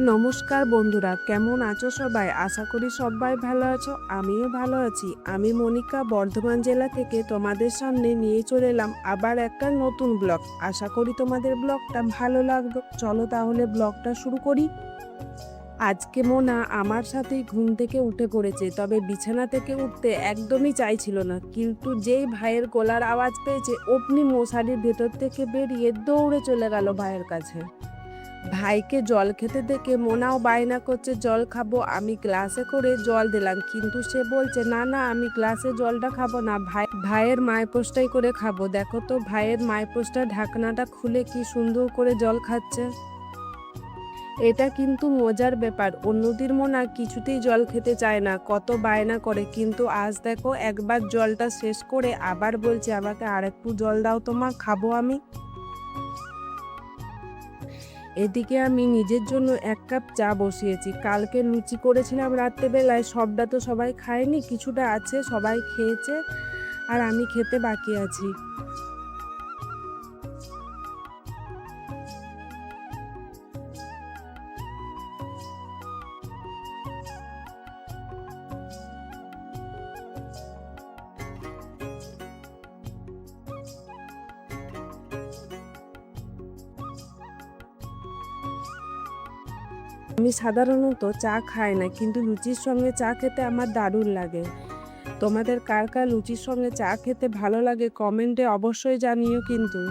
নমস্কার বন্ধুরা, কেমন আছো সবাই? আশা করি সবাই ভালো আছো, আমিও ভালো আছি। আমি মনিকা বর্ধমান জেলা থেকে তোমাদের সামনে নিয়ে চলে এলাম আবার একটা নতুন ব্লগ। আশা করি তোমাদের ব্লগটা ভালো লাগবে। চলো তাহলে ব্লগটা শুরু করি। আজকে মোনা আমার সাথেই ঘুম থেকে উঠে পড়েছে, তবে বিছানা থেকে উঠতে একদমই চাইছিল না। কিন্তু যেই ভাইয়ের গলার আওয়াজ পেয়েছে, অমনি মশারির ভেতর থেকে বেরিয়ে দৌড়ে চলে গেল ভাইয়ের কাছে। ভাইকে জল খেতে দেখে মোনাও বায়না করছে জল খাবো। আমি গ্লাসে করে জল দিলাম, কিন্তু সে বলছে না না, আমি গ্লাসে জলটা খাবো না, ভাইয়ের মাইপোস্টাই করে খাবো। দেখো তো ভাইয়ের মাইপোস্টার ঢাকনাটা খুলে কি সুন্দর করে জল খাচ্ছে। এটা কিন্তু মজার ব্যাপার। অন্যদিন মোনা কিছুতেই জল খেতে চায় না, কত বায়না করে, কিন্তু আজ দেখো একবার জলটা শেষ করে আবার বলছে আমাকে আর একটু জল দাও, তোমা খাবো আমি। এদিকে আমি নিজের জন্য 1 কাপ চা বসিয়েছি। কালকে লুচি করেছিলাম রাত্রেবেলায়, সবটা তো সবাই খায়নি, কিছুটা আছে, সবাই খেয়েছে আর আমি খেতে বাকি আছি। আমি সাধারণত চা খাই না, কিন্তু লুচির সঙ্গে চা খেতে আমার দারুণ লাগে। তোমাদের কার কার লুচির সঙ্গে চা খেতে ভালো লাগে কমেন্টে অবশ্যই জানিও কিন্তু।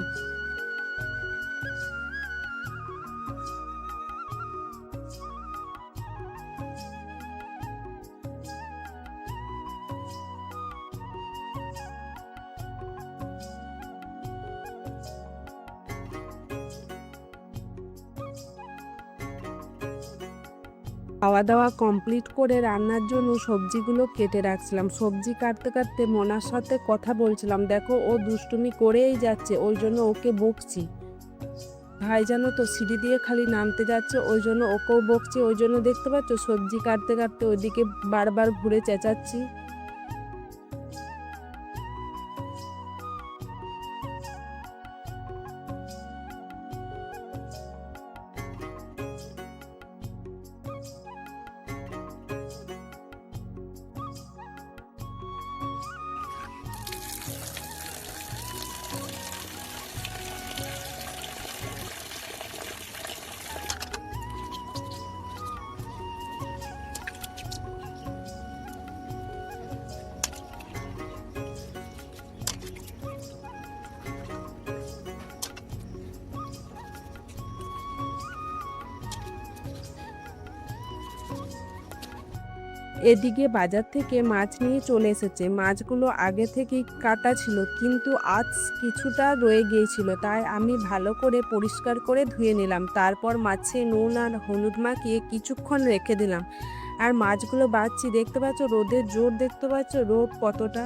খাওয়া দাওয়া কমপ্লিট করে রান্নার জন্য সবজিগুলো কেটে রাখছিলাম। সবজি কাটতে কাটতে মোনার সাথে কথা বলছিলাম। দেখো ও দুষ্টুমি করেই যাচ্ছে, ওই জন্য ওকে বকছি। ভাই জানো তো সিঁড়ি দিয়ে খালি নামতে যাচ্ছে, ওই জন্য ওকেও বকছি। ওই জন্য দেখতে পাচ্ছ সবজি কাটতে কাটতে ওইদিকে বারবার ঘুরে চেঁচাচ্ছি। এদিকে বাজার থেকে মাছ নিয়ে চলে এসেছে। মাছগুলো আগে থেকেই কাটা ছিল, কিন্তু আজ কিছুটা রয়ে গিয়েছিল, তাই আমি ভালো করে পরিষ্কার করে ধুয়ে নিলাম। তারপর মাছে নুন আর হলুদ মাখিয়ে কিছুক্ষণ রেখে দিলাম। আর মাছগুলো বাছছি, দেখতে পাচ্ছ রোদের জোর, দেখতে পাচ্ছ রোদ কতটা।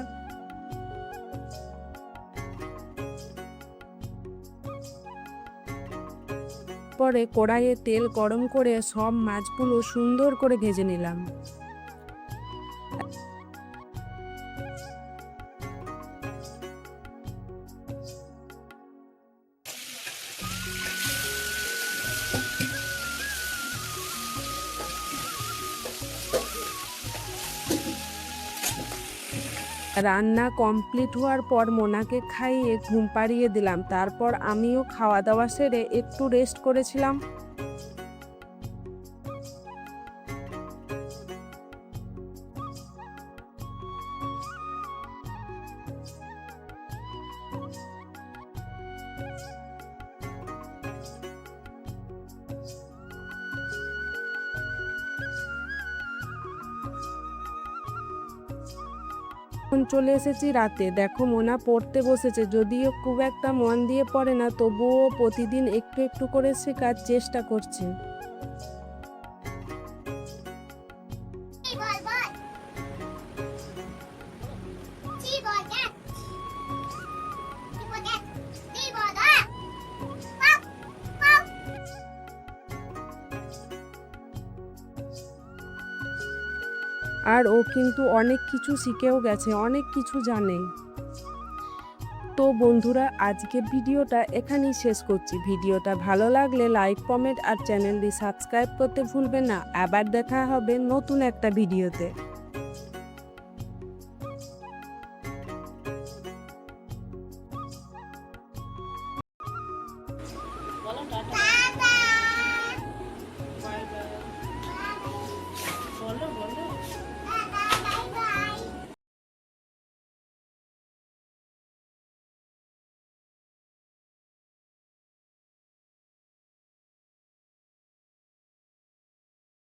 পরে কড়াইয়ে তেল গরম করে সব মাছগুলো সুন্দর করে ভেজে নিলাম। রান্না কমপ্লিট হওয়ার পর মোনাকে খাইয়ে ঘুম পাড়িয়ে দিলাম। তারপর আমিও খাওয়া দাওয়া সেরে একটু রেস্ট করেছিলাম। এখন চলে এসেছি রাতে। দেখো মোনা পড়তে বসেছে, যদিও খুব একটা মন দিয়ে পড়ে না, তবুও প্রতিদিন একটু একটু করে শেখার চেষ্টা করছে। আর ও কিন্তু অনেক কিছু শিখেও গেছে, অনেক কিছু জানে। তো বন্ধুরা, আজকের ভিডিওটা এখানেই শেষ করছি। ভিডিওটা ভালো লাগলে লাইক, কমেন্ট আর চ্যানেলটি সাবস্ক্রাইব করতে ভুলবেন না। আবার দেখা হবে নতুন একটা ভিডিওতে। বলো টাটা।